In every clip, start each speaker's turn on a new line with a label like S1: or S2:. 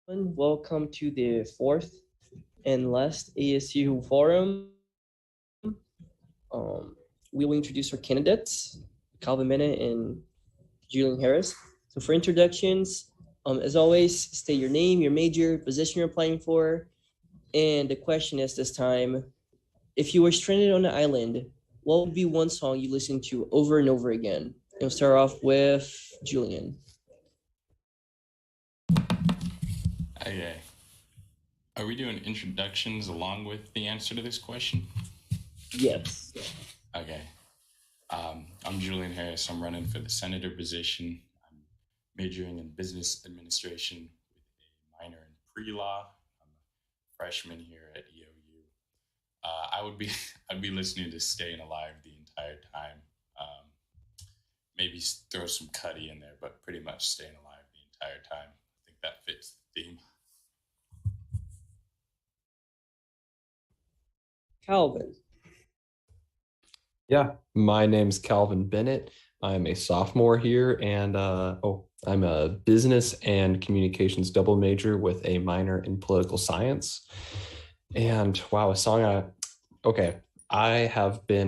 S1: Welcome to the fourth and last ASEOU Forum. We will introduce our candidates, Calvin Bennett and Julian Harris. So for introductions, as always, state your name, your major, position you're applying for, and the question is this time, if you were stranded on an island, what would be one song you listen to over and over again? We'll start off with Julian.
S2: Okay. Are we doing introductions along with the answer to this question?
S1: Yes.
S2: Okay. I'm Julian Harris. I'm running for the senator position. I'm majoring in business administration with a minor in pre-law. I'm a freshman here at EOU. I'd be listening to Staying Alive the entire time. Maybe throw some Cuddy in there, but pretty much Staying Alive the entire time. I think that fits the theme.
S1: Calvin.
S3: Yeah, my name's Calvin Bennett. I'm a sophomore here, and I'm a business and communications double major with a minor in political science. And wow, I have been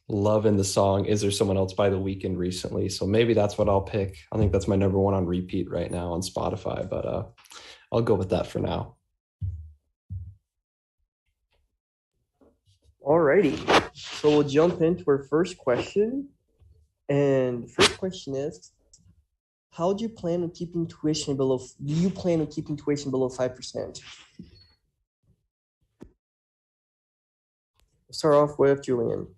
S3: loving the song Is There Someone Else by The Weeknd recently, so maybe that's what I'll pick. I think that's my number one on repeat right now on Spotify, but I'll go with that for now.
S1: Alrighty, so we'll jump into our first question. And the first question is, do you plan on keeping tuition below 5%? We'll start off with Julian.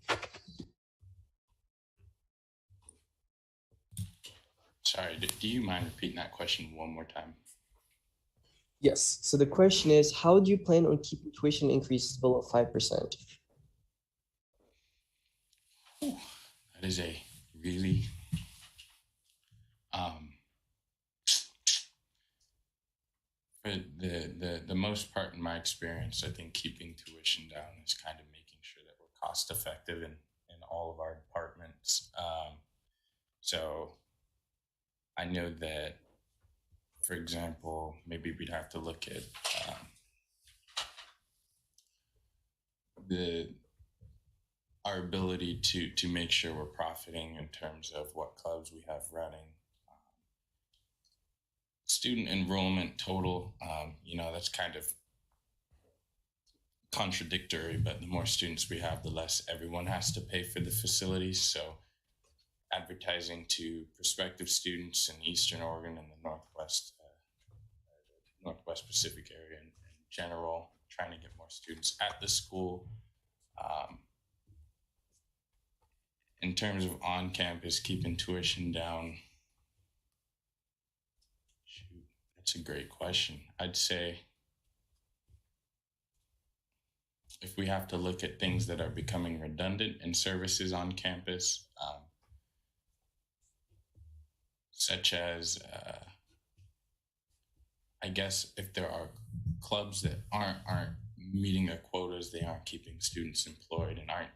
S2: Sorry, do you mind repeating that question one more time?
S1: Yes, so the question is, how do you plan on keeping tuition increases below 5%?
S2: That is a really for the most part in my experience, I think keeping tuition down is kind of making sure that we're cost effective in all of our departments. So I know that, for example, maybe we'd have to look at our ability to make sure we're profiting in terms of what clubs we have running. Student enrollment total, that's kind of contradictory, but the more students we have, the less everyone has to pay for the facilities. So advertising to prospective students in Eastern Oregon and the Northwest Pacific area in general, trying to get more students at the school. In terms of on-campus keeping tuition down, that's a great question. I'd say if we have to look at things that are becoming redundant in services on campus, such as, I guess, if there are clubs that aren't meeting their quotas, they aren't keeping students employed and aren't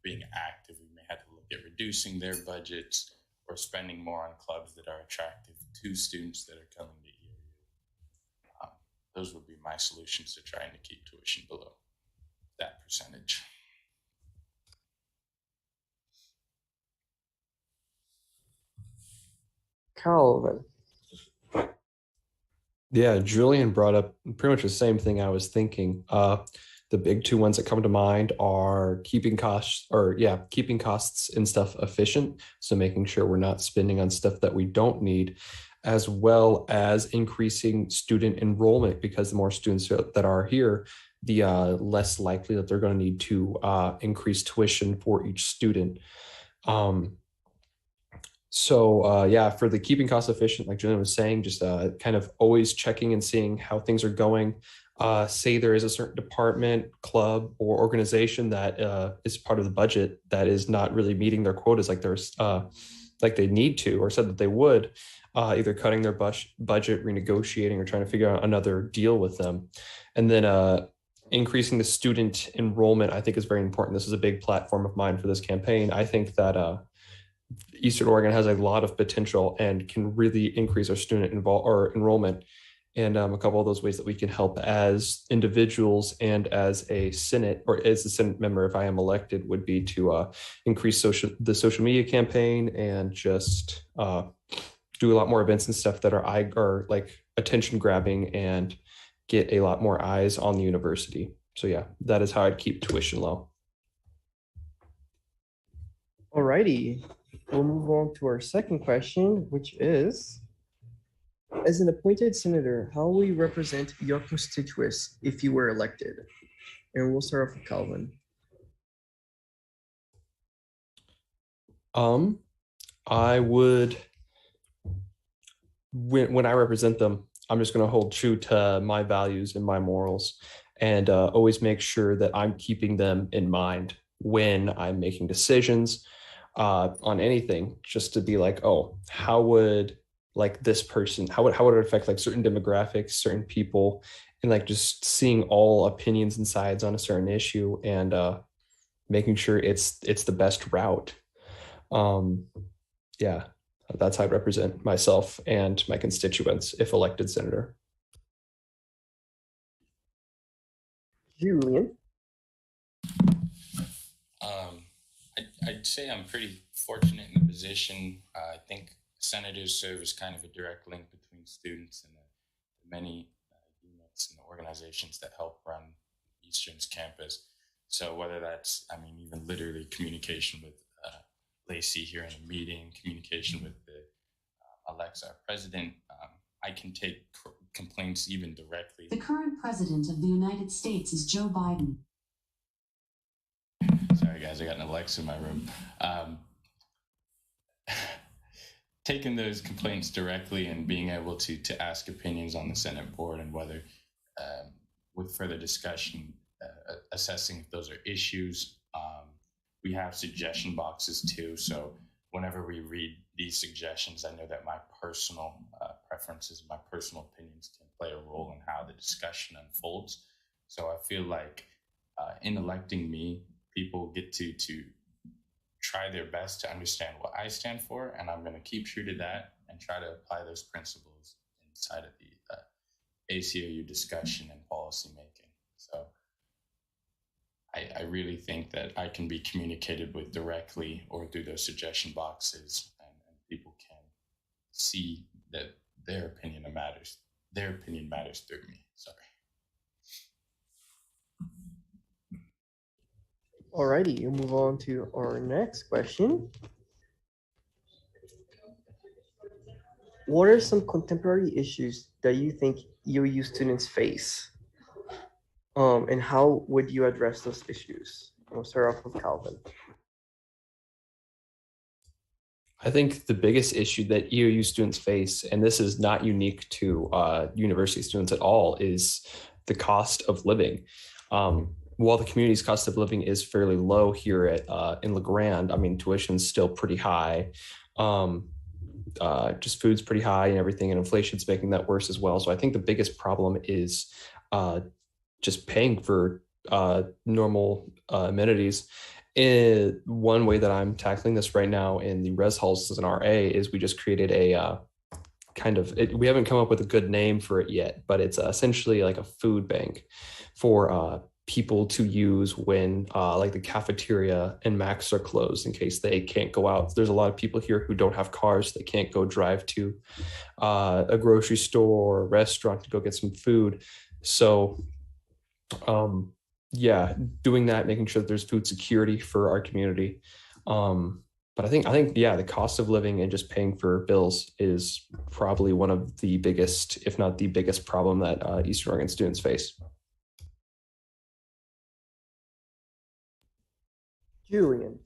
S2: being active, we may have to look at reducing their budgets or spending more on clubs that are attractive to students that are coming to EOU. Those would be my solutions to trying to keep tuition below that percentage.
S1: Calvin.
S3: Yeah, Julian brought up pretty much the same thing I was thinking. The big two ones that come to mind are keeping costs and stuff efficient. So making sure we're not spending on stuff that we don't need, as well as increasing student enrollment, because the more students that are here, the less likely that they're going to need to increase tuition for each student. For the keeping costs efficient, like Julian was saying, just kind of always checking and seeing how things are going. Say there is a certain department, club, or organization that is part of the budget that is not really meeting their quotas like they need to, or said that they would, either cutting their budget, renegotiating, or trying to figure out another deal with them. And then increasing the student enrollment, I think, is very important. This is a big platform of mine for this campaign. I think that Eastern Oregon has a lot of potential and can really increase our student enrollment And a couple of those ways that we can help as individuals and as a Senate or as a Senate member, if I am elected, would be to increase the social media campaign and just do a lot more events and stuff that are like attention grabbing and get a lot more eyes on the university. So yeah, that is how I'd keep tuition low.
S1: Alrighty, we'll move on to our second question, which is, as an appointed senator, how will you represent your constituents if you were elected? And we'll start off with Calvin.
S3: I would, when I represent them, I'm just going to hold true to my values and my morals, and always make sure that I'm keeping them in mind when I'm making decisions on anything, just to be like, oh, how would like this person, how would it affect like certain demographics, certain people, and like just seeing all opinions and sides on a certain issue and making sure it's the best route. Yeah, that's how I represent myself and my constituents if elected senator.
S1: Julian.
S2: I'd say I'm pretty fortunate in the position. I think senators serve as kind of a direct link between students and the many units and organizations that help run Eastern's campus. So whether that's, I mean, even literally communication with Lacey here in a meeting, communication with the Alexa, our president, I can take complaints even directly.
S4: The current president of the United States is Joe Biden.
S2: Sorry, guys, I got an Alexa in my room. Taking those complaints directly and being able to ask opinions on the Senate board and whether, with further discussion, assessing if those are issues. We have suggestion boxes too, so whenever we read these suggestions, I know that my personal preferences, my personal opinions can play a role in how the discussion unfolds. So I feel like in electing me, people get to try their best to understand what I stand for, and I'm going to keep true to that and try to apply those principles inside of the ASEOU discussion and policy making. So I really think that I can be communicated with directly or through those suggestion boxes, and people can see that their opinion matters. Their opinion matters through me. Sorry.
S1: Alrighty, we'll move on to our next question. What are some contemporary issues that you think EOU students face? And how would you address those issues? We'll start off with Calvin.
S3: I think the biggest issue that EOU students face, and this is not unique to university students at all, is the cost of living. While the community's cost of living is fairly low here in La Grande, I mean, tuition's still pretty high. Just food's pretty high and everything, and inflation's making that worse as well. So I think the biggest problem is just paying for normal amenities. One way that I'm tackling this right now in the res halls as an RA is we just created a we haven't come up with a good name for it yet, but it's essentially like a food bank for people to use when like the cafeteria and Macs are closed in case they can't go out. There's a lot of people here who don't have cars. They can't go drive to a grocery store or restaurant to go get some food. So yeah, doing that, making sure that there's food security for our community. But I think yeah, the cost of living and just paying for bills is probably one of the biggest, if not the biggest problem that Eastern Oregon students face.
S1: Julian.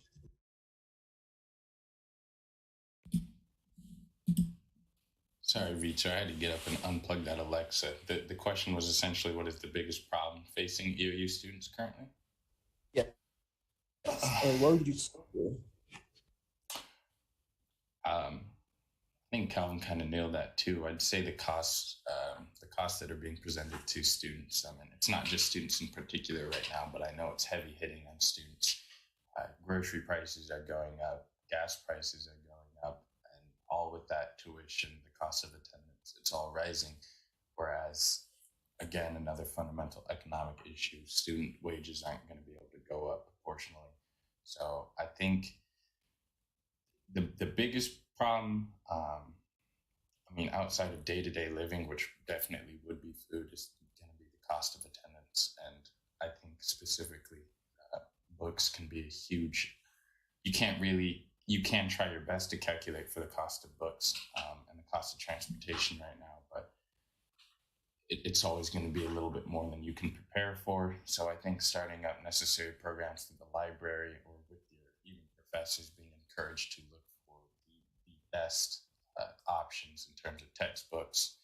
S2: Sorry, Victor, I had to get up and unplug that Alexa. The question was essentially, what is the biggest problem facing EOU students currently?
S1: Yeah. And what would you say?
S2: I think Calvin kind of nailed that too. I'd say the costs that are being presented to students. I mean, it's not just students in particular right now, but I know it's heavy hitting on students. Grocery prices are going up, gas prices are going up, and all with that tuition, the cost of attendance, it's all rising. Whereas, again, another fundamental economic issue, student wages aren't going to be able to go up proportionally. So I think the biggest problem, outside of day-to-day living, which definitely would be food, is going to be the cost of attendance. And I think specifically books can be a huge, you can try your best to calculate for the cost of books and the cost of transportation right now, but it's always going to be a little bit more than you can prepare for. So I think starting up necessary programs through the library or with your even professors being encouraged to look for the best options in terms of textbooks,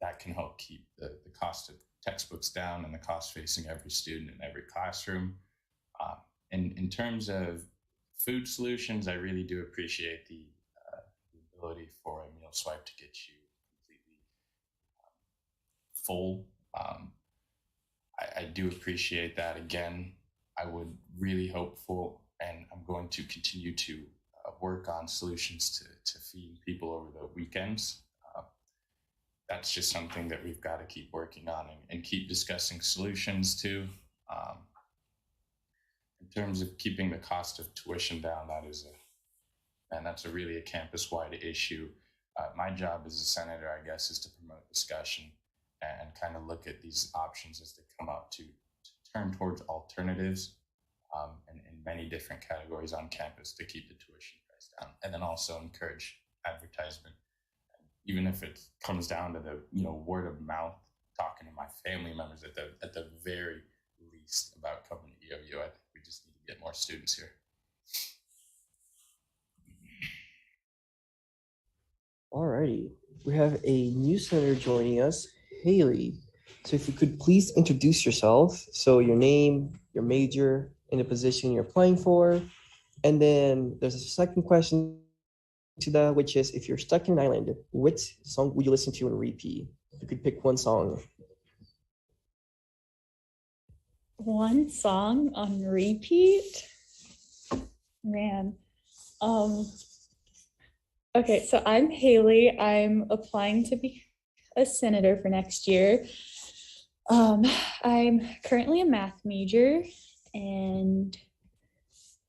S2: that can help keep the cost of textbooks down and the cost facing every student in every classroom. In terms of food solutions, I really do appreciate the ability for a meal swipe to get you completely full. I do appreciate that. Again, I would really hope for, and I'm going to continue to work on solutions to feed people over the weekends. That's just something that we've got to keep working on and keep discussing solutions to. In terms of keeping the cost of tuition down, that's really a campus-wide issue. My job as a senator, I guess, is to promote discussion and kind of look at these options as they come up to turn towards alternatives in many different categories on campus to keep the tuition price down, and then also encourage advertisement. Even if it comes down to the word of mouth, talking to my family members at the very least about coming to EOU. I think we just need to get more students here.
S1: Alrighty, we have a new senator joining us, Haley. So if you could please introduce yourself. So your name, your major, and the position you're applying for. And then there's a second question to that, which is, if you're stuck in an island, which song would you listen to on repeat? If you could pick one song.
S5: One song on repeat? Man. Okay, so I'm Haley. I'm applying to be a senator for next year. I'm currently a math major. And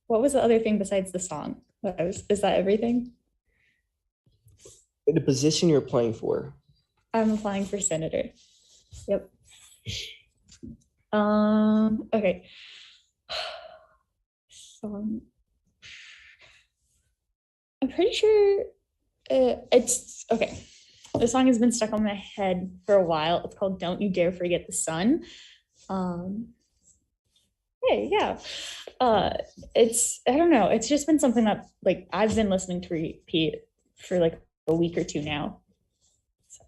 S5: what was the other thing besides the song? Is that everything?
S1: The position you're applying for.
S5: I'm applying for senator. Yep. Okay. Song. I'm pretty sure it's okay. The song has been stuck on my head for a while. It's called "Don't You Dare Forget the Sun." Yeah. It's, I don't know. It's just been something that I've been listening to repeat for a week or two now. So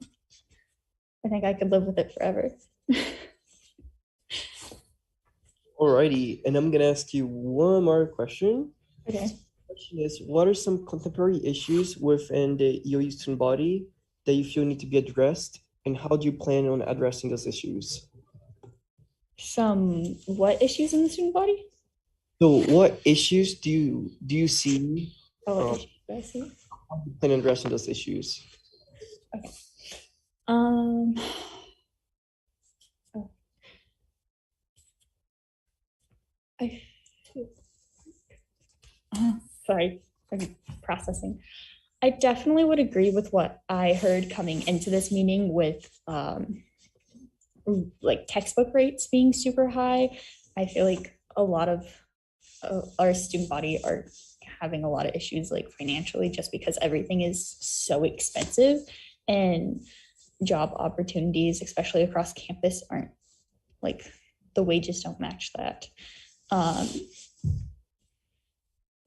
S5: I think I could live with it forever.
S1: Alrighty, and I'm gonna ask you one more question.
S5: Okay.
S1: The question is, what are some contemporary issues within the EOU student body that you feel need to be addressed, and how do you plan on addressing those issues?
S5: Some what issues in the student body?
S1: So what issues do you see?
S5: What issues do I see?
S1: How do you plan on addressing those issues?
S5: Okay. Sorry, I'm processing. I definitely would agree with what I heard coming into this meeting with textbook rates being super high. I feel like a lot of our student body are having a lot of issues financially, just because everything is so expensive, and job opportunities, especially across campus, aren't the wages don't match that.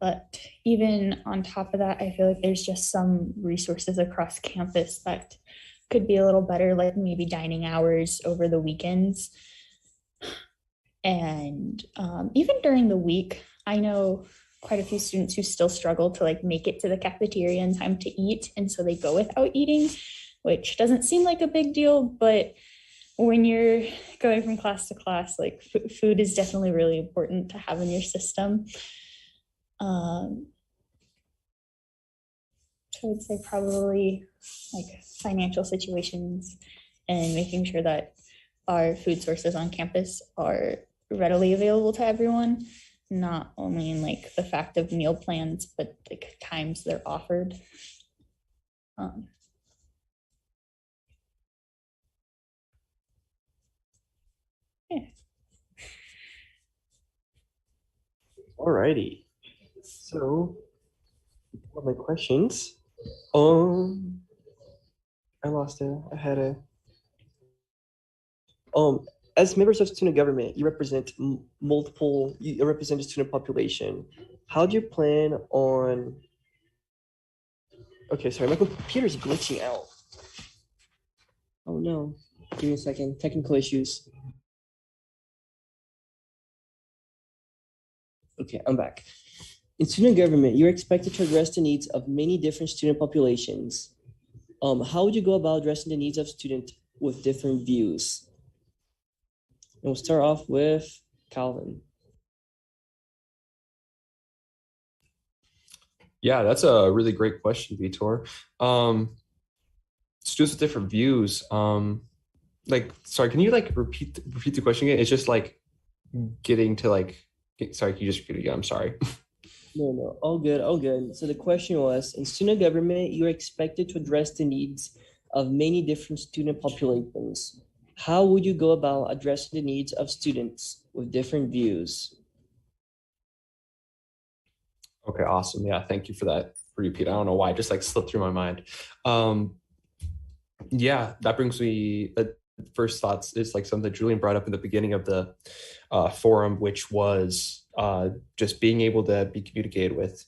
S5: But even on top of that, I feel like there's just some resources across campus that could be a little better, like maybe dining hours over the weekends. And even during the week, I know quite a few students who still struggle to make it to the cafeteria in time to eat. And so they go without eating, which doesn't seem like a big deal, but when you're going from class to class, food is definitely really important to have in your system. So I would say probably financial situations and making sure that our food sources on campus are readily available to everyone, not only in like the fact of meal plans, but like times they're offered. Yeah.
S1: Alrighty. So, what are my questions? I lost it. I had a. As members of student government, you represent multiple. You represent the student population. How do you plan on? Okay, sorry, my computer's glitching out. Oh no! Give me a second. Technical issues. Okay, I'm back. In student government, you're expected to address the needs of many different student populations. How would you go about addressing the needs of students with different views? And we'll start off with Calvin.
S3: Yeah, that's a really great question, Vitor. Students with different views. Sorry, can you like repeat the question again? It's just like getting to like. Sorry, can you just repeat it again? I'm sorry.
S1: No, all good, all good. So the question was, in student government, you're expected to address the needs of many different student populations. How would you go about addressing the needs of students with different views?
S3: Okay, awesome. Yeah, thank you for that repeat. I don't know why, it just like slipped through my mind. Yeah, that brings me first thoughts is like something that Julian brought up in the beginning of the forum, which was just being able to be communicated with.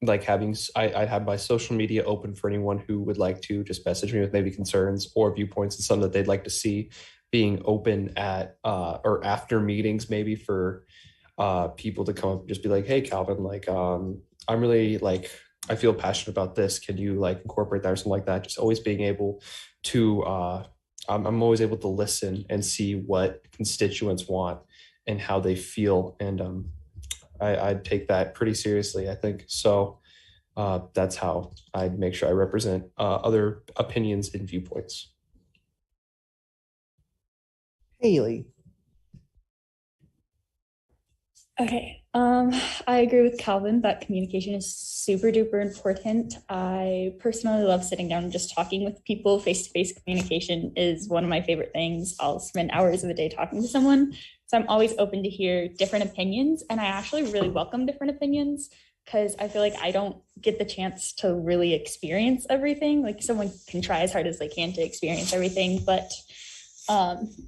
S3: Like I have my social media open for anyone who would like to just message me with maybe concerns or viewpoints and something that they'd like to see being open at or after meetings, maybe for people to come up and just be like, hey, Calvin, like I'm really like, I feel passionate about this. Can you like incorporate that or something like that? Just always being able to, I'm always able to listen and see what constituents want and how they feel. And I'd take that pretty seriously, I think. So that's how I'd make sure I represent other opinions and viewpoints.
S1: Haley.
S5: Okay, I agree with Calvin that communication is super duper important. I personally love sitting down and just talking with people. Face-to-face communication is one of my favorite things. I'll spend hours of the day talking to someone. So I'm always open to hear different opinions. And I actually really welcome different opinions because I feel like I don't get the chance to really experience everything. Like someone can try as hard as they can to experience everything, but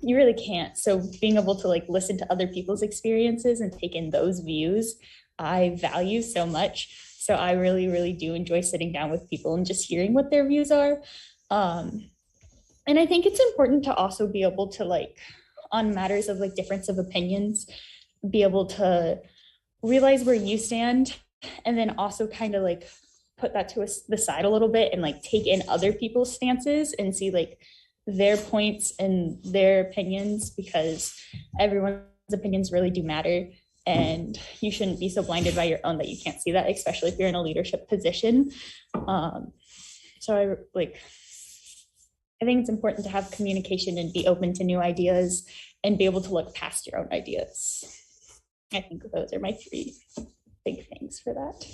S5: you really can't. So being able to like listen to other people's experiences and take in those views, I value so much. So I really, really do enjoy sitting down with people and just hearing what their views are. And I think it's important to also be able to like, on matters of like difference of opinions, be able to realize where you stand and then also kind of like put that to the side a little bit and like take in other people's stances and see like their points and their opinions, because everyone's opinions really do matter, and you shouldn't be so blinded by your own that you can't see that, especially if you're in a leadership position. So I think it's important to have communication and be open to new ideas and be able to look past your own ideas. I think those are my three big things for that.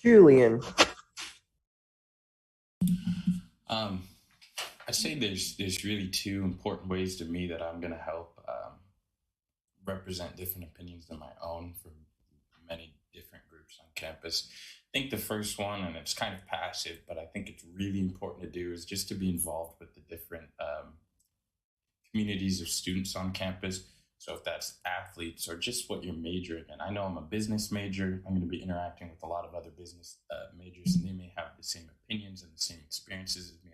S1: Julian.
S2: I'd say there's really two important ways to me that I'm going to help represent different opinions than my own from many different groups on campus. I think the first one, and it's kind of passive, but I think it's really important to do, is just to be involved with the different communities of students on campus. So if that's athletes or just what you're majoring in. I know I'm a business major. I'm going to be interacting with a lot of other business majors, and they may have the same opinions and the same experiences as me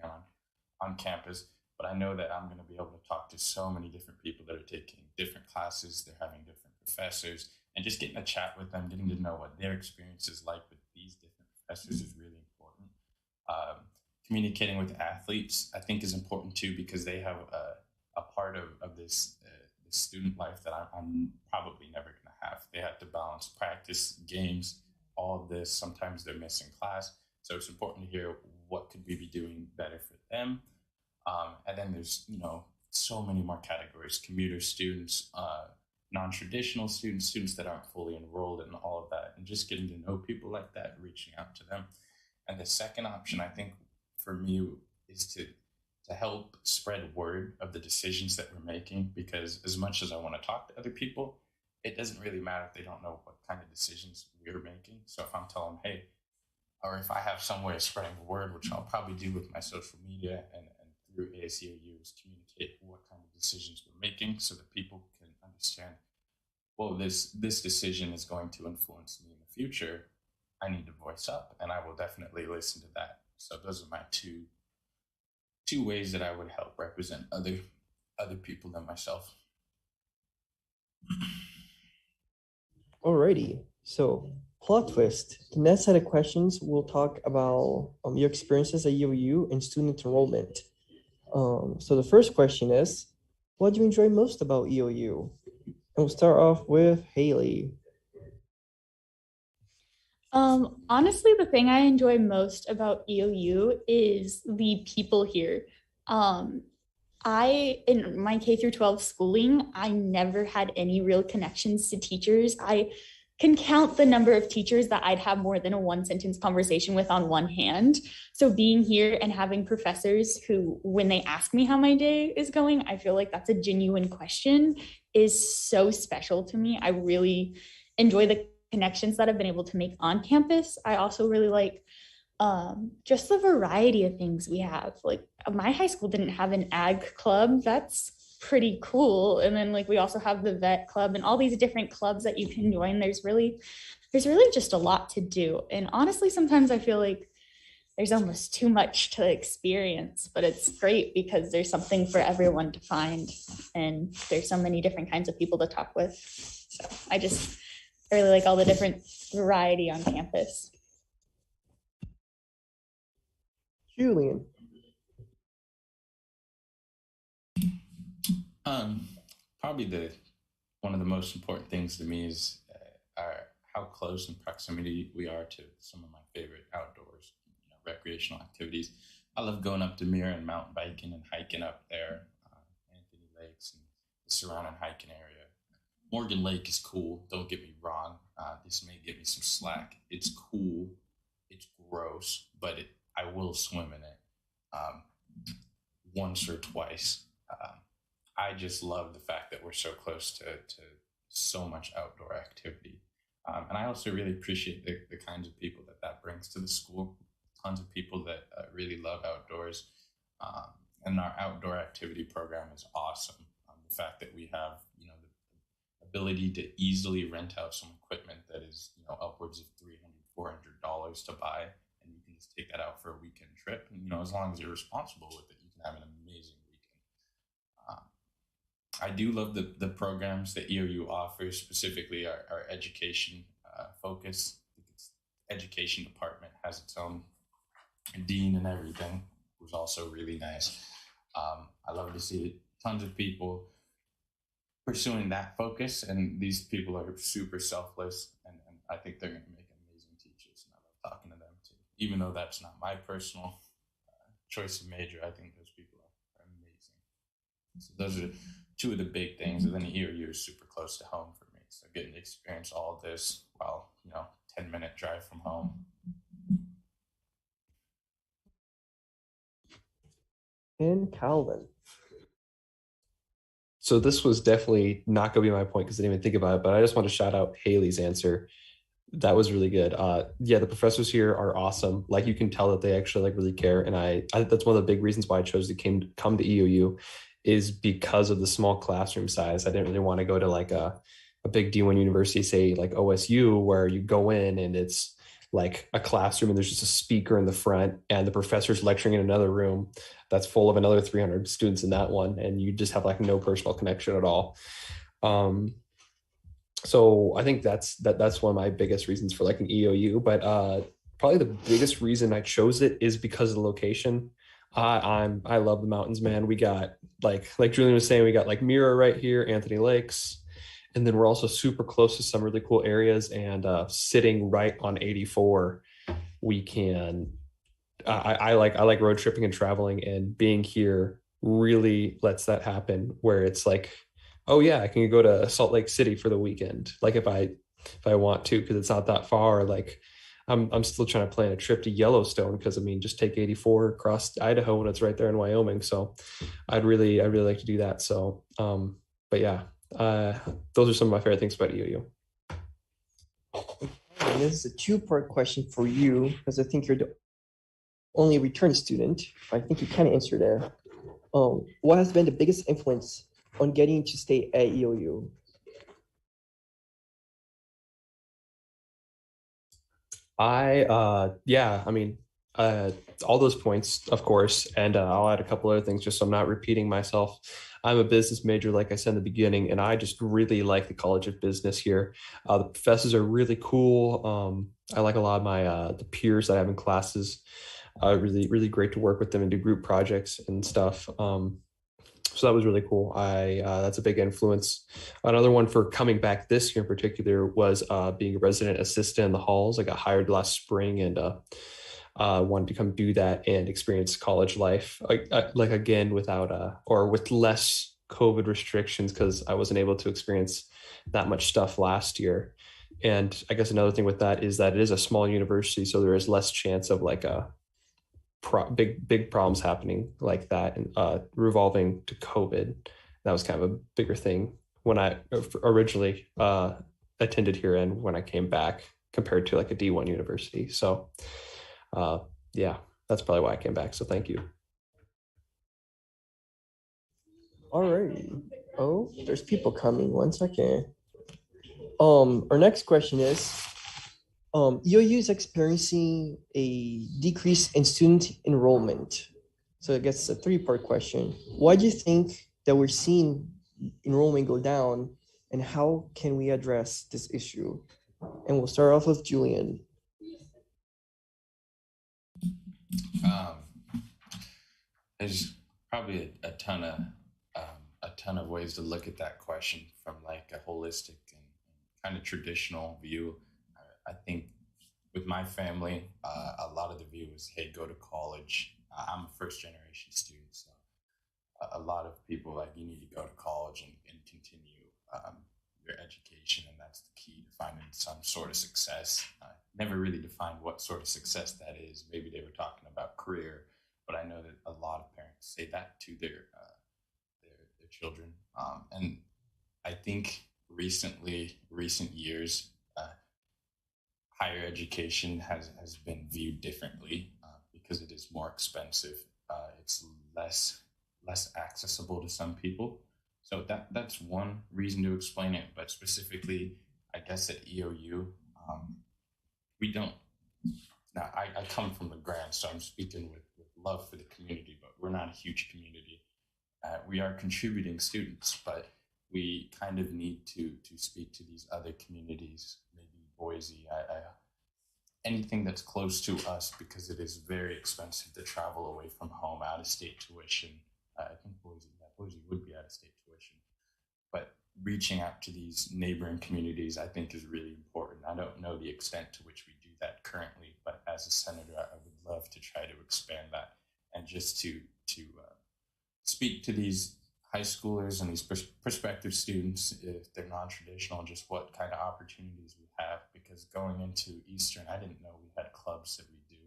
S2: on campus. But I know that I'm going to be able to talk to so many different people that are taking different classes. They're having different professors, and just getting a chat with them, getting to know what their experience is like with these different professors is really important. Communicating with athletes, I think, is important too, because they have a part of this student life that I'm probably never going to have. They have to balance practice, games, all of this. Sometimes they're missing class. So it's important to hear what could we be doing better for them. And then there's, so many more categories: commuter students, non-traditional students, students that aren't fully enrolled, and all of that, and just getting to know people like that, reaching out to them. And the second option, I think, for me is to help spread word of the decisions that we're making, because as much as I want to talk to other people, it doesn't really matter if they don't know what kind of decisions we're making. So if I'm telling them, hey, or if I have some way of spreading the word, which I'll probably do with my social media and through ASEOU, is communicate what kind of decisions we're making so that people can understand, well, this decision is going to influence me in the future. I need to voice up, and I will definitely listen to that. So those are my two ways that I would help represent other people than myself.
S1: Alrighty, so plot twist. The next set of questions we'll talk about your experiences at EOU and student enrollment. So the first question is, what do you enjoy most about EOU? And we'll start off with Haley.
S5: Honestly, the thing I enjoy most about EOU is the people here. In my K through 12 schooling, I never had any real connections to teachers. I can count the number of teachers that I'd have more than a one sentence conversation with on one hand. So being here and having professors who, when they ask me how my day is going, I feel like that's a genuine question, is so special to me. I really enjoy the connections that I've been able to make on campus. I also really like just the variety of things we have. Like my high school didn't have an ag club. That's pretty cool. And then we also have the vet club and all these different clubs that you can join. There's really just a lot to do. And honestly, sometimes I feel like there's almost too much to experience, but it's great because there's something for everyone to find, and there's so many different kinds of people to talk with. So I really like all the different variety on campus.
S1: Julian.
S2: Probably one of the most important things to me is how close in proximity we are to some of my favorite outdoors, recreational activities. I love going up to Mira and mountain biking and hiking up there, Anthony Lakes and the surrounding hiking area. Morgan Lake is cool. Don't get me wrong. This may give me some slack. It's cool. It's gross, but I will swim in it once or twice. I just love the fact that we're so close to so much outdoor activity. And I also really appreciate the kinds of people that brings to the school. Tons of people that really love outdoors. And our outdoor activity program is awesome. The fact that we have, the ability to easily rent out some equipment that is, upwards of $300, $400 to buy. And you can just take that out for a weekend trip. And, as long as you're responsible with it, you can have an amazing weekend. I do love the programs that EOU offers, specifically our education focus. Its education department has its own dean and everything, who's also really nice. I love to see tons of people pursuing that focus, and these people are super selfless, and I think they're going to make amazing teachers, and I love talking to them too. Even though that's not my personal choice of major, I think those people are amazing. So those are two of the big things, and then EOU is super close to home for me. So getting to experience all of this while, 10-minute drive from home.
S1: And Calvin.
S3: So this was definitely not going to be my point because I didn't even think about it, but I just want to shout out Haley's answer. That was really good. The professors here are awesome. You can tell that they actually really care. And I that's one of the big reasons why I chose to come to EOU, is because of the small classroom size. I didn't really want to go to a big D1 university, say OSU, where you go in and it's a classroom and there's just a speaker in the front and the professor's lecturing in another room that's full of another 300 students in that one, and you just have no personal connection at all. So I think that's one of my biggest reasons for an EOU, but probably the biggest reason I chose it is because of the location. I love the mountains, man. We got like Julian was saying, we got Mira right here, Anthony Lakes, and then we're also super close to some really cool areas, and sitting right on 84, we can I like road tripping and traveling, and being here really lets that happen, where it's like, oh yeah, I can go to Salt Lake City for the weekend, like if I want to, because it's not that far. Like I'm still trying to plan a trip to Yellowstone, because I mean, just take 84 across Idaho and it's right there in Wyoming. So I'd really like to do that. So but yeah, those are some of my favorite things about EOU.
S1: And this is a two-part question for you, because I think you're the only return student. I think you kind of answered there. What has been the biggest influence on getting to stay at EOU?
S3: Yeah, I mean, all those points, of course, and I'll add a couple other things just so I'm not repeating myself. I'm a business major, like I said in the beginning, and I just really like the College of Business here. The professors are really cool. I like a lot of my the peers that I have in classes. Really great to work with them and do group projects and stuff. So that was really cool. I That's a big influence. Another one for coming back this year in particular was being a resident assistant in the halls. I got hired last spring, and wanted to come do that and experience college life, like again, without or with less COVID restrictions, because I wasn't able to experience that much stuff last year. And I guess another thing with that is that it is a small university, so there is less chance of like a big problems happening like that, and revolving to COVID. That was kind of a bigger thing when I originally attended here and when I came back, compared to like a D1 university. So yeah, that's probably why I came back. So thank you.
S1: All right. Oh, there's people coming. 1 second. Our next question is, EOU is experiencing a decrease in student enrollment. So I guess it's a three-part question. Why do you think that we're seeing enrollment go down, and how can we address this issue? And we'll start off with Julian.
S2: There's probably a ton of ways to look at that question from like a holistic and kind of traditional view. I think with my family, a lot of the view is, hey, go to college. I'm a first generation student, so a lot of people like, you need to go to college and continue your education, and that's the key to finding some sort of success. Never really defined what sort of success that is. Maybe they were talking about career, but I know that a lot of parents say that to their children. And I think recent years, higher education has been viewed differently because it is more expensive. It's less accessible to some people. So that's one reason to explain it. But specifically, I guess at EOU, we don't. Now, I come from the Grand, so I'm speaking with love for the community, but we're not a huge community. We are contributing students, but we kind of need to speak to these other communities, maybe Boise, anything that's close to us, because it is very expensive to travel away from home, out-of-state tuition. I think Boise would be out-of-state tuition. But reaching out to these neighboring communities, I think, is really important. I don't know the extent to which we do that currently, but as a senator, I would love to try to expand that, and just to speak to these high schoolers and these prospective students, if they're non-traditional, just what kind of opportunities we have. Because going into Eastern, I didn't know we had clubs that we do.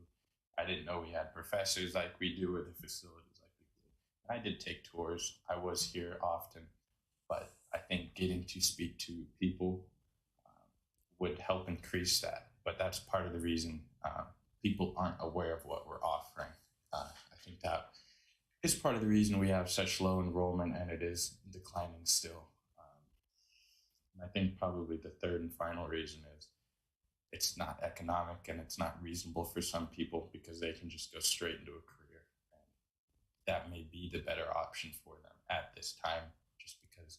S2: I didn't know we had professors like we do, or the facilities like we do. I did take tours. I was here often, but I think getting to speak to people would help increase that. But that's part of the reason people aren't aware of what we're offering. I think that is part of the reason we have such low enrollment, and it is declining still. And I think probably the third and final reason is it's not economic, and it's not reasonable for some people, because they can just go straight into a career. And that may be the better option for them at this time, just because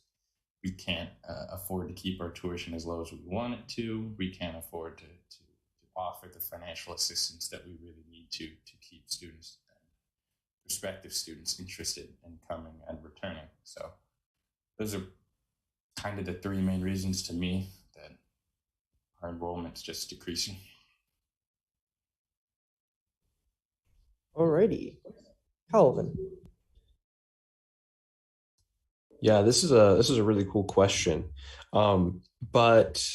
S2: we can't afford to keep our tuition as low as we want it to. We can't afford to offer the financial assistance that we really need to keep students and prospective students interested in coming and returning. So those are kind of the three main reasons to me that our enrollment's just decreasing.
S1: Alrighty, Calvin.
S3: Yeah, this is a really cool question. But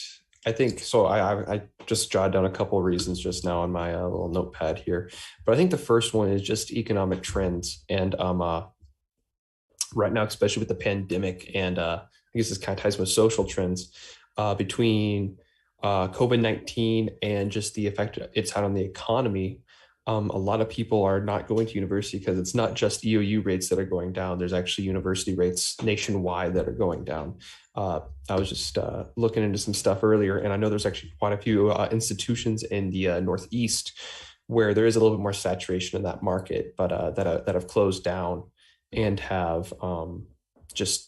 S3: I think so. I just jotted down a couple of reasons just now on my little notepad here. But I think the first one is just economic trends, and right now, especially with the pandemic, and I guess this kind of ties with social trends between COVID-19 and just the effect it's had on the economy. A lot of people are not going to university because it's not just EOU rates that are going down. There's actually university rates nationwide that are going down. I was just looking into some stuff earlier, and I know there's actually quite a few institutions in the Northeast where there is a little bit more saturation in that market, but that have closed down and have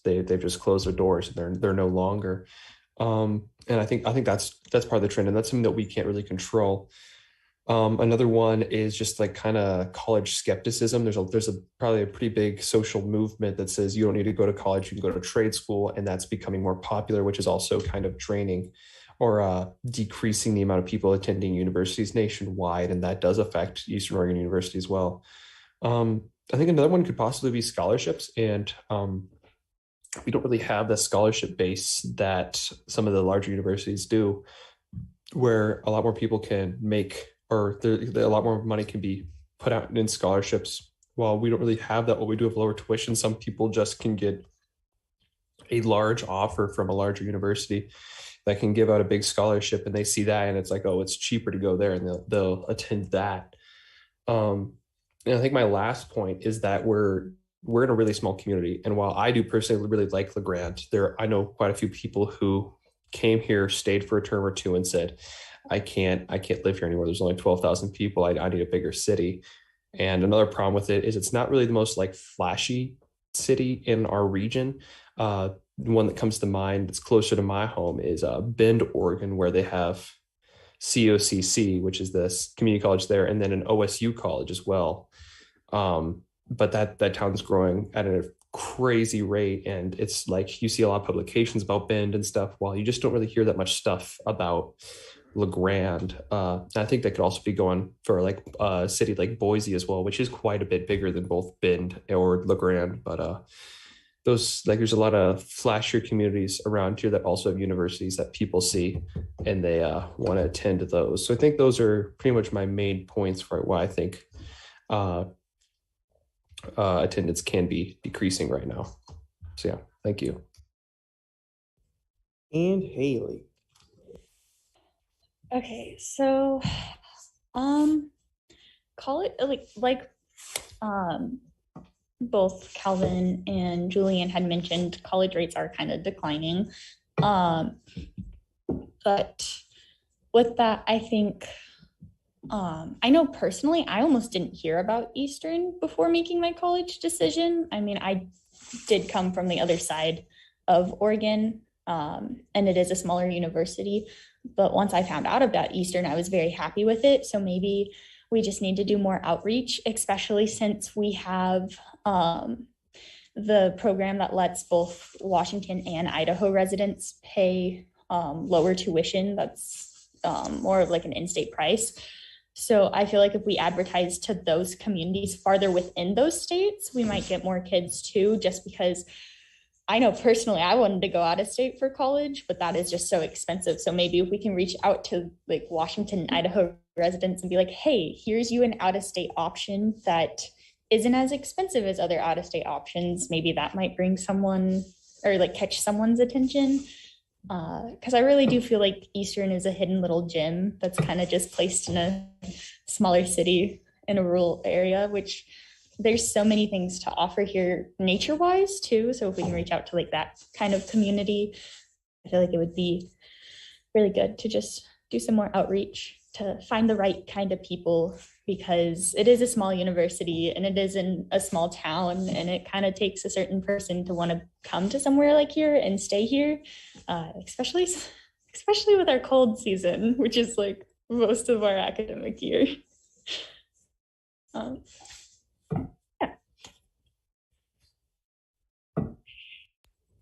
S3: they've just closed their doors. They're no longer. And I think that's part of the trend, and that's something that we can't really control. Another one is just like kind of college skepticism. There's probably a pretty big social movement that says you don't need to go to college, you can go to trade school, and that's becoming more popular, which is also kind of draining or decreasing the amount of people attending universities nationwide, and that does affect Eastern Oregon University as well. I think another one could possibly be scholarships, and we don't really have the scholarship base that some of the larger universities do, where a lot more people can make, or a lot more money can be put out in scholarships. While we don't really have that, what we do have lower tuition, some people just can get a large offer from a larger university that can give out a big scholarship, and they see that and it's like, oh, it's cheaper to go there, and they'll attend that. And I think my last point is that we're in a really small community, and while I do personally really like LeGrand, I know quite a few people who came here, stayed for a term or two, and said, I can't live here anymore. There's only 12,000 people. I need a bigger city. And another problem with it is it's not really the most like flashy city in our region. One that comes to mind that's closer to my home is Bend, Oregon, where they have COCC, which is this community college there, and then an OSU college as well. But that town's growing at a crazy rate, and it's like you see a lot of publications about Bend and stuff, while you just don't really hear that much stuff about LeGrand. I think that could also be going for like a city like Boise as well, which is quite a bit bigger than both Bend or LeGrand. But there's a lot of flashier communities around here that also have universities that people see, and they want to attend to those. So I think those are pretty much my main points for why I think attendance can be decreasing right now. So yeah, thank you.
S1: And Haley.
S5: Okay, so call it like both Calvin and Julian had mentioned, college rates are kind of declining. But with that, I think I know personally, I almost didn't hear about Eastern before making my college decision. I mean, I did come from the other side of Oregon, and it is a smaller university. But once I found out about Eastern, I was very happy with it. So maybe we just need to do more outreach, especially since we have the program that lets both Washington and Idaho residents pay lower tuition. That's more of like an in-state price. So I feel like if we advertise to those communities farther within those states, we might get more kids too, just because I know personally I wanted to go out of state for college, but that is just so expensive. So maybe if we can reach out to like Washington, Idaho residents and be like, hey, here's you an out-of-state option that isn't as expensive as other out-of-state options, maybe that might bring someone or like catch someone's attention. Because I really do feel like Eastern is a hidden little gem that's kind of just placed in a smaller city in a rural area, which there's so many things to offer here nature-wise too. So if we can reach out to like that kind of community, I feel like it would be really good to just do some more outreach to find the right kind of people, because it is a small university and it is in a small town, and it kind of takes a certain person to want to come to somewhere like here and stay here, especially with our cold season, which is like most of our academic year. Yeah.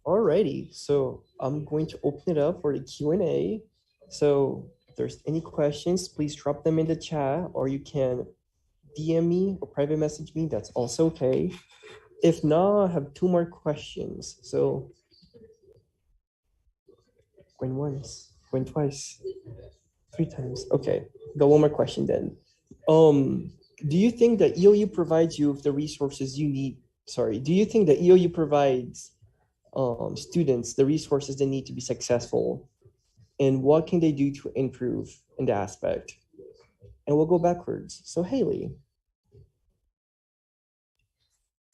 S1: Alrighty, so I'm going to open it up for the Q&A. So if there's any questions, please drop them in the chat, or you can DM me or private message me. That's also okay. If not, I have 2 more questions. So going once, going twice, 3 times. Okay, got 1 more question then. Do you think that EOU provides you with the resources you need? Sorry, do you think that EOU provides students the resources they need to be successful? And what can they do to improve in the aspect? And we'll go backwards. So Haley.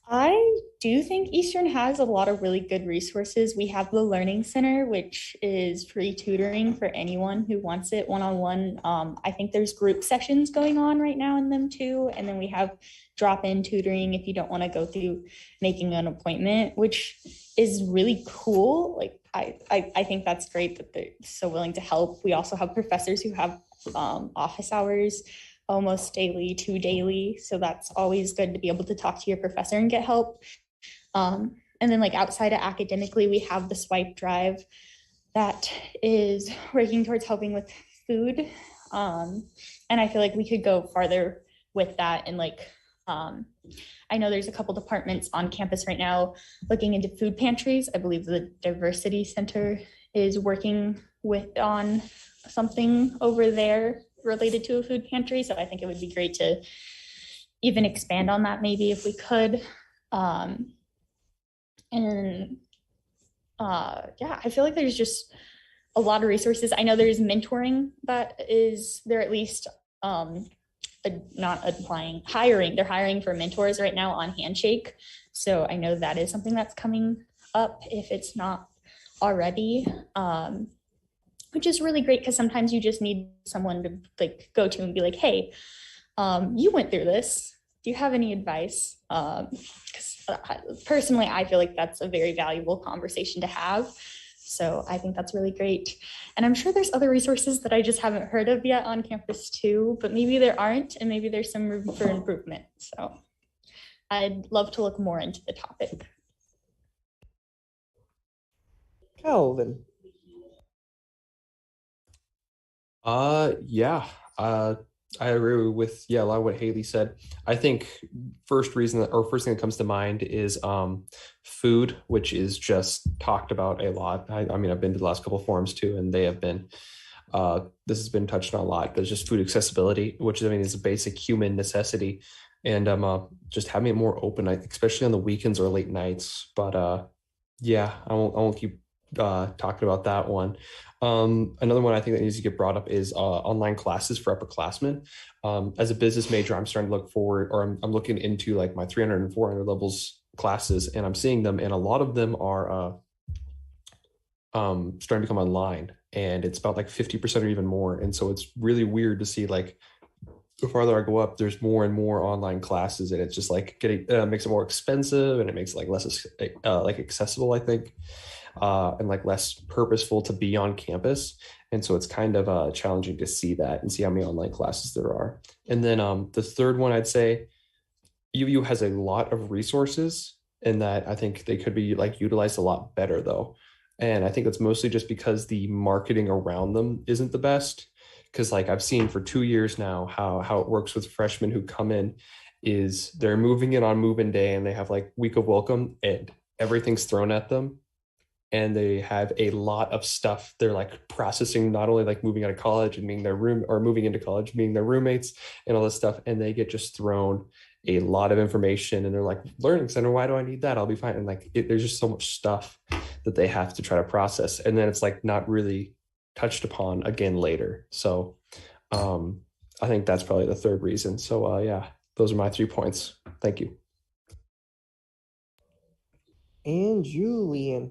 S5: I do think Eastern has a lot of really good resources. We have the Learning Center, which is free tutoring for anyone who wants it one-on-one. I think there's group sessions going on right now in them too. And then we have drop-in tutoring if you don't want to go through making an appointment, which is really cool. Like I think that's great that they're so willing to help. We also have professors who have office hours almost daily to daily. So that's always good to be able to talk to your professor and get help. And then like outside of academically, we have the Swipe Drive that is working towards helping with food. And I feel like we could go farther with that. And like, I know there's a couple departments on campus right now looking into food pantries. I believe the Diversity Center is working on something over there related to a food pantry. So I think it would be great to even expand on that maybe if we could. Yeah, I feel like there's just a lot of resources. I know there's mentoring that is there, at least not applying, hiring. They're hiring for mentors right now on Handshake. So I know that is something that's coming up if it's not already. Which is really great because sometimes you just need someone to like go to and be like, hey, you went through this. Do you have any advice? Personally, I feel like that's a very valuable conversation to have. So I think that's really great. And I'm sure there's other resources that I just haven't heard of yet on campus too, but maybe there aren't, and maybe there's some room for improvement. So I'd love to look more into the topic.
S1: Calvin.
S3: Yeah. I agree with a lot of what Haley said. I think first thing that comes to mind is food, which is just talked about a lot. I mean, I've been to the last couple of forums too, and they have been this has been touched on a lot. There's just food accessibility, which I mean is a basic human necessity, and just having it more open, especially on the weekends or late nights. But yeah, I won't keep talking about that one. Another one I think that needs to get brought up is online classes for upperclassmen. As a business major, I'm starting to look forward, or I'm looking into like my 300 and 400 levels classes, and I'm seeing them, and a lot of them are starting to become online, and it's about like 50% or even more. And so it's really weird to see like the farther I go up, there's more and more online classes, and it's just like getting makes it more expensive, and it makes it like less like accessible, I think. And like less purposeful to be on campus. And so it's kind of challenging to see that and see how many online classes there are. And then the third one, I'd say UU has a lot of resources, and that I think they could be like utilized a lot better though. And I think it's mostly just because the marketing around them isn't the best. Because like I've seen for 2 years now how it works with freshmen who come in is they're moving in on move-in day, and they have like week of welcome and everything's thrown at them. And they have a lot of stuff they're like processing, not only like moving out of college and being their room, or moving into college, being their roommates and all this stuff. And they get just thrown a lot of information, and they're like, learning center, why do I need that? I'll be fine. And like, there's just so much stuff that they have to try to process. And then it's like not really touched upon again later. So I think that's probably the third reason. So yeah, those are my 3 points. Thank you.
S1: And Julian.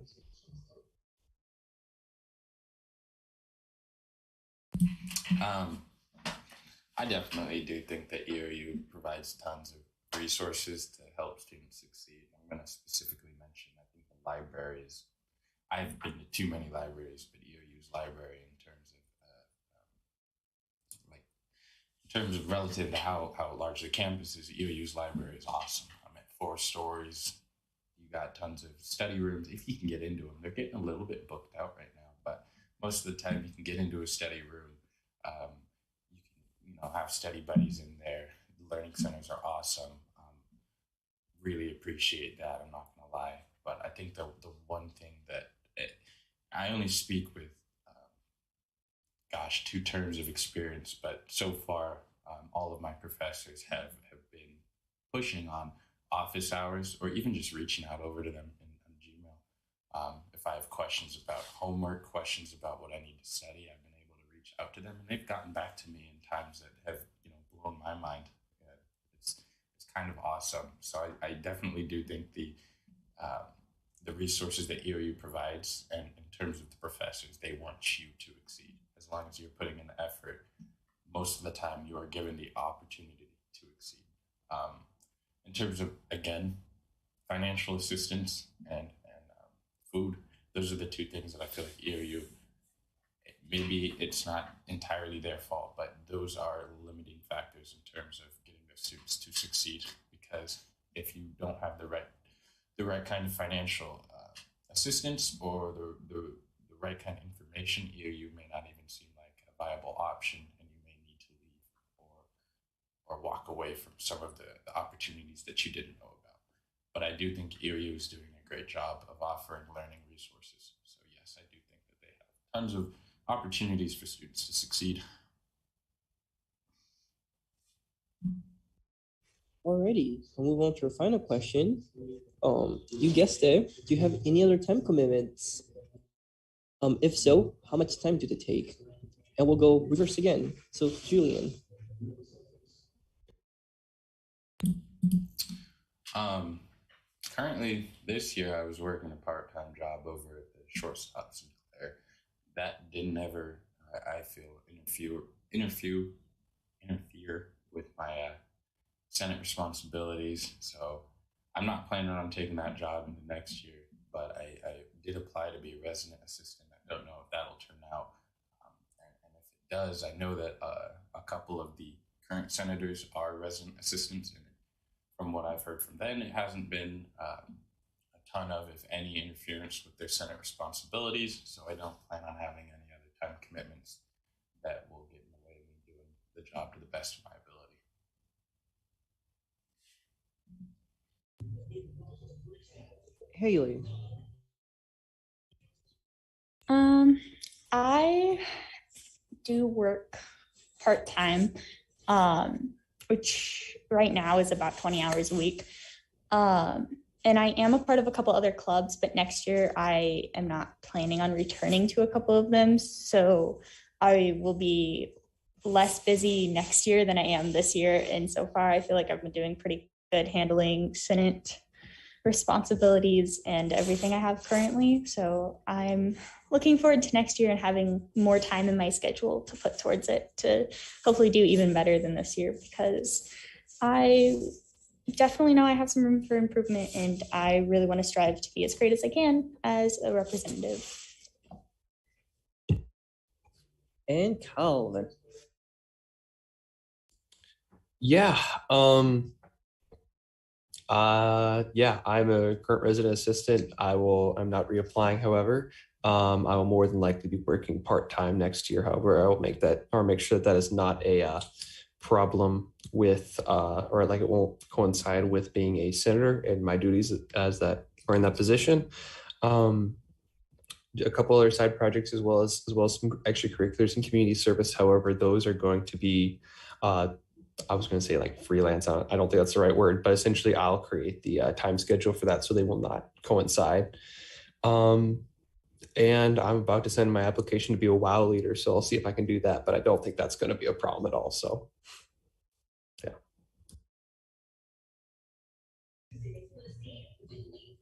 S2: I definitely do think that EOU provides tons of resources to help students succeed. I'm going to specifically mention, I think, the libraries. I've been to too many libraries, but EOU's library in terms of relative to how large the campus is, EOU's library is awesome. I'm at 4 stories. You got tons of study rooms. If you can get into them, they're getting a little bit booked out right now, but most of the time you can get into a study room. You can, have study buddies in there, learning centers are awesome. Really appreciate that. I'm not gonna lie, but I think the one thing that I only speak with, 2 terms of experience, but so far, all of my professors have been pushing on office hours or even just reaching out over to them in Gmail. If I have questions about homework, questions about what I need to study, I've been able to reach out to them, and they've gotten back to me in times that have blown my mind. It's kind of awesome. So I definitely do think the resources that EOU provides, and in terms of the professors, they want you to exceed. As long as you're putting in the effort, most of the time you are given the opportunity to exceed. In terms of, again, financial assistance and food, those are the 2 things that I feel like EOU, maybe it's not entirely their fault, but those are limiting factors in terms of getting their students to succeed. Because if you don't have the right kind of financial assistance or the right kind of information, EOU may not even seem like a viable option, and you may need to leave or walk away from some of the opportunities that you didn't know about. But I do think EOU is doing a great job of offering learning resources. So yes, I do think that they have tons of opportunities for students to succeed.
S1: Alrighty, we'll move on to our final question. You guessed it. Do you have any other time commitments? If so, how much time do they take? And we'll go reverse again. So Julian.
S2: Currently, this year, I was working a part-time job over at the shortstop Sinclair. That didn't ever, I feel, interfere with my Senate responsibilities. So I'm not planning on taking that job in the next year, but I did apply to be a resident assistant. I don't know if that'll turn out. And if it does, I know that a couple of the current senators are resident assistants, and from what I've heard from them, it hasn't been a ton of, if any, interference with their Senate responsibilities. So I don't plan on having any other time commitments that will get in the way of me doing the job to the best of my ability.
S1: Haley.
S5: I do work part-time, which right now is about 20 hours a week. And I am a part of a couple other clubs, but next year I am not planning on returning to a couple of them. So I will be less busy next year than I am this year. And so far, I feel like I've been doing pretty good handling Senate responsibilities and everything I have currently. So I'm looking forward to next year and having more time in my schedule to put towards it to hopefully do even better than this year, because I definitely know I have some room for improvement, and I really want to strive to be as great as I can as a representative.
S1: And Calvin.
S3: Yeah. I'm a current resident assistant. I'm not reapplying, however. I will more than likely be working part-time next year. However, I will make sure that is not a problem with, or like it won't coincide with being a senator and my duties as that, or in that position. A couple other side projects as well as some extracurriculars and community service. However, those are going to be, I was going to say like freelance. I don't think that's the right word, but essentially I'll create the time schedule for that, so they will not coincide. And I'm about to send my application to be a WOW leader, so I'll see if I can do that, but I don't think that's going to be a problem at all. So, yeah.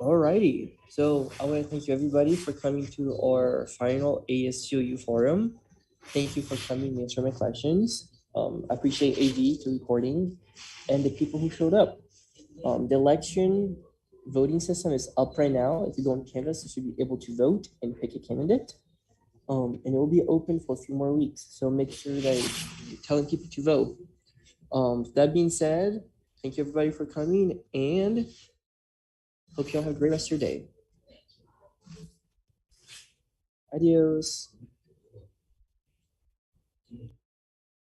S1: Alrighty. So I want to thank you everybody for coming to our final ASEOU Forum. Thank you for coming and answering my questions. I appreciate AV to recording and the people who showed up. The election voting system is up right now. If you go on Canvas, you should be able to vote and pick a candidate. And it will be open for a few more weeks. So make sure that you're telling people to vote. That being said, thank you everybody for coming, and hope you all have a great rest of your day. Adios.